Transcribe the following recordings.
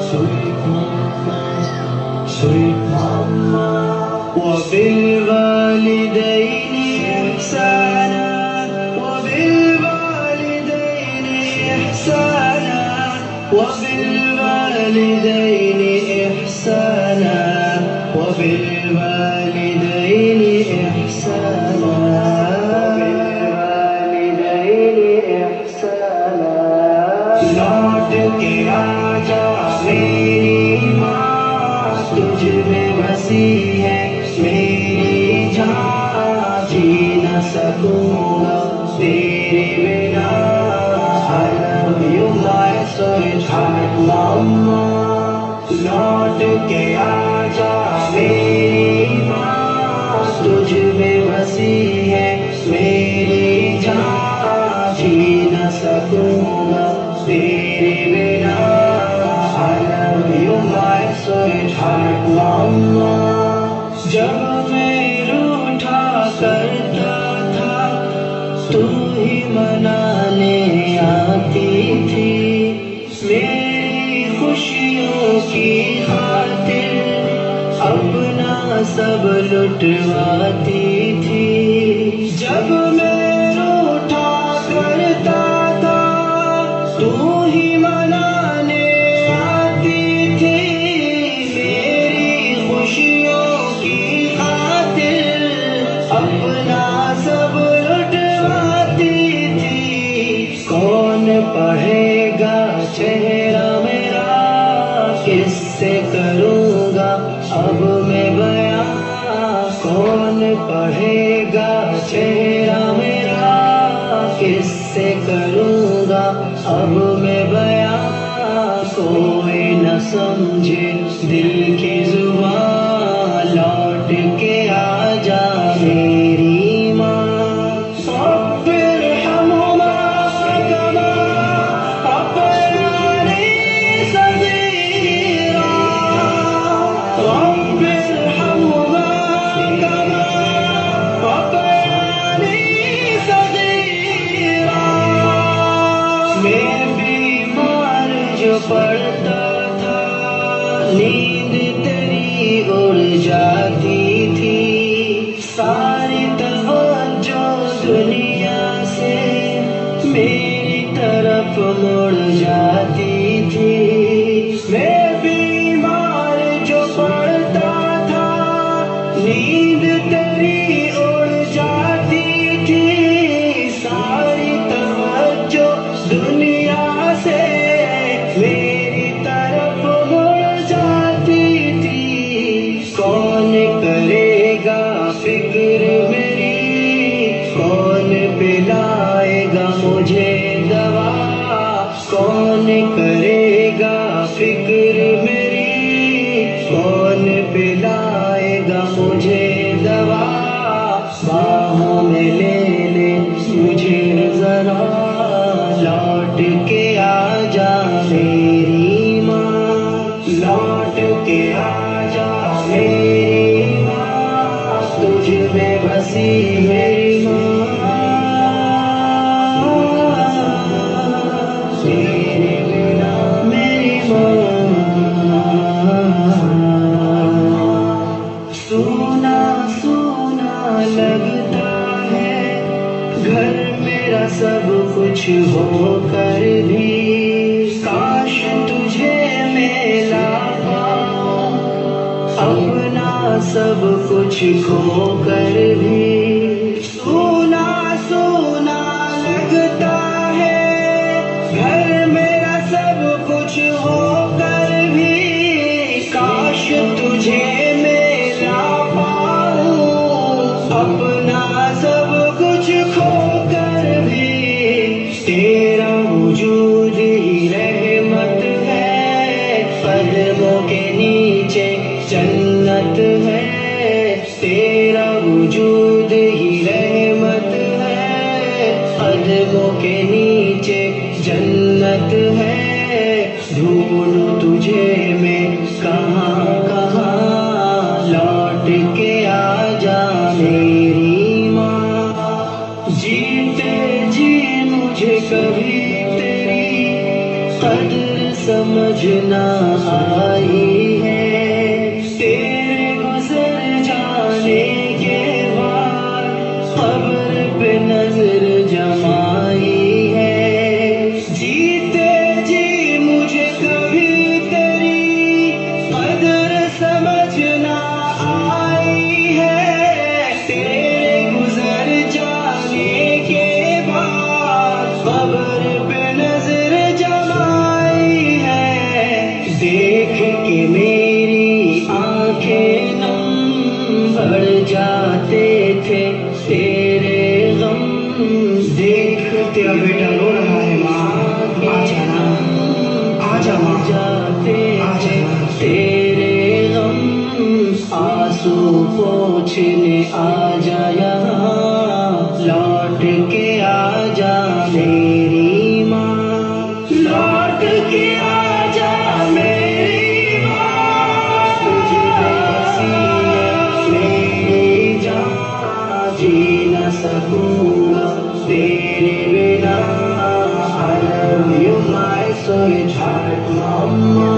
sweet mama, sweet mama. وبالوالدين إحسانا وبالوالدين إحسانا وبالوالدين إحسانا وبالوالدين إحسانا وبالوالدين إحسانا. لوٹ کے آجا میری ماں، تجھ میں بسی ہے میری جان، جی نہ سکوں گا تیرے بنا. I love you my sweetheart mama. لوٹ کے آجا میری ماں، تجھ میں بسی ہے میری جان، جی نہ سکوں گا تیرے بنا. I love you my sweetheart mama. جب میں روٹھا کرتا تھا تو ہی منانے آتی تھی، میری خوشیوں کی خاطر اپنا سب لٹواتی تھی. جب میں روٹھا کرتا تھا تو ہی منانے آتی تھی، میری خوشیوں کی خاطر اپنا سب لٹواتی تھی. کون پڑھے گا چہرہ میرا، کس سے کروں گا اب میں بیان. کون پڑھے گا چہرہ میرا، کس سے کروں گا اب میں بیان. کوئی نہ سمجھے دل کی زبان، لوٹ کے آجا میری ماں. رب ارحمہما کما ربیانی صغیرا، رب ارحمہما کما ربیانی صغیرا. میں بیمار جو پڑتا تھا، نیند تیری اڑ جاتی تھی، ساری توجہ دنیا سے میری طرف مڑ جاتی تھی. میں بیمار جو پڑتا تھا، نیند تیری اڑ جاتی تھی، ساری توجہ دنیا سے میری طرف مڑ جاتی تھی. کون کرے گا فکر میری، کون پلائے گا مجھے دوا. کون کرے گا فکر میری، کون پلائے گا مجھے دوا. باہوں میں لے لے مجھے ذرا، لوٹ کے آجا میری ماں. لوٹ کے آجا میری ماں، تجھ میں بسی میری ماں. تیرے بنا میری ماں. سونا سونا لگتا ہے گھر میرا سب کچھ ہو کر بھی، کاش تجھے ملا پاؤں اپنا سب کچھ کھو کر بھی. سونا سونا لگتا ہے گھر میرا سب کچھ ہو کر بھی، کاش تجھے ملا پاؤں اپنا سب کچھ کھو کر بھی. تیرا وجود ہی رحمت ہے، قدموں کے نیچے جنت ہے. تیرا وجود ہی رحمت ہے، قدموں کے نیچے جنت ہے. ڈھونڈوں تجھے میں کہاں کہاں، لوٹ کے آجا میری ماں. جیتے جی مجھے کبھی تیری قدر سمجھنا دیکھ کے میری آنکھیں نم بڑھ جاتے تھے تیرے غم، دیکھ تیرا بیٹا رو رہا ہے ماں، آ جانا، آ جا ماں، آ جانا، تیرے غم آنسو پوچھنے آ جا یہاں، لوٹ کے آ جا میری ماں، لوٹ کے آ جا میری ماں، تجھ پہ بسی ہے میری جان، جی نہ سکوں گا تیرے بنا، I love you my sweetheart mama.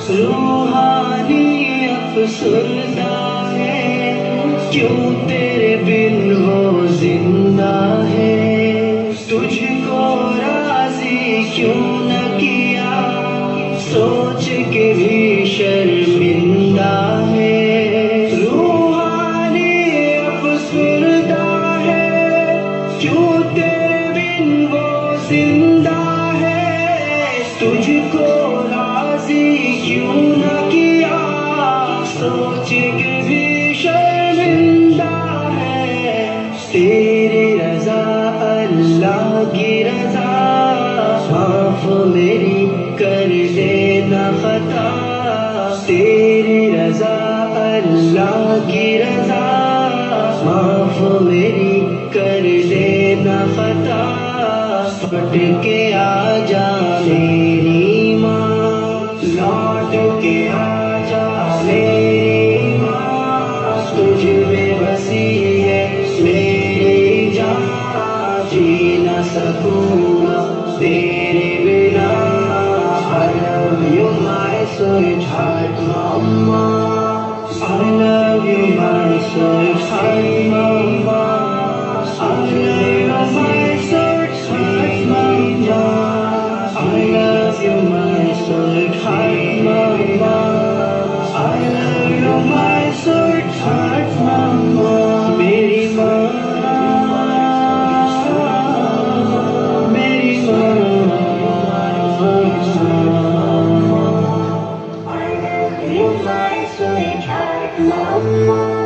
روحانی افسردہ ہے کیوں تیرے بن وہ زندہ ہے، تجھ کو راضی کیوں نہ کیا سوچ کے بھی شرمندہ ہے، روحانی افسردہ ہے کیوں تیرے بن وہ زندہ ہے، تجھ کو راضی کیوں نہ کیا سوچ کے بھی شرمندہ ہے، تیری رضا اللہ کی رضا، معاف میری کر دینا خطا، تیری رضا اللہ کی رضا، معاف میری کر دینا خطا، لوٹ کے آ جا میری ماں، لوٹ کے آ جا میری ماں، تجھ میں بسی ہے میری جان، جی نہ سکوں گا تیرے بنا، I love you my sweetheart mama, I love you my sweetheart mama, I love you my sweetheart mama, I love you my sweetheart mama, I love you my sweetheart mama، میری ماں، میری ماں، I love you my sweetheart mama.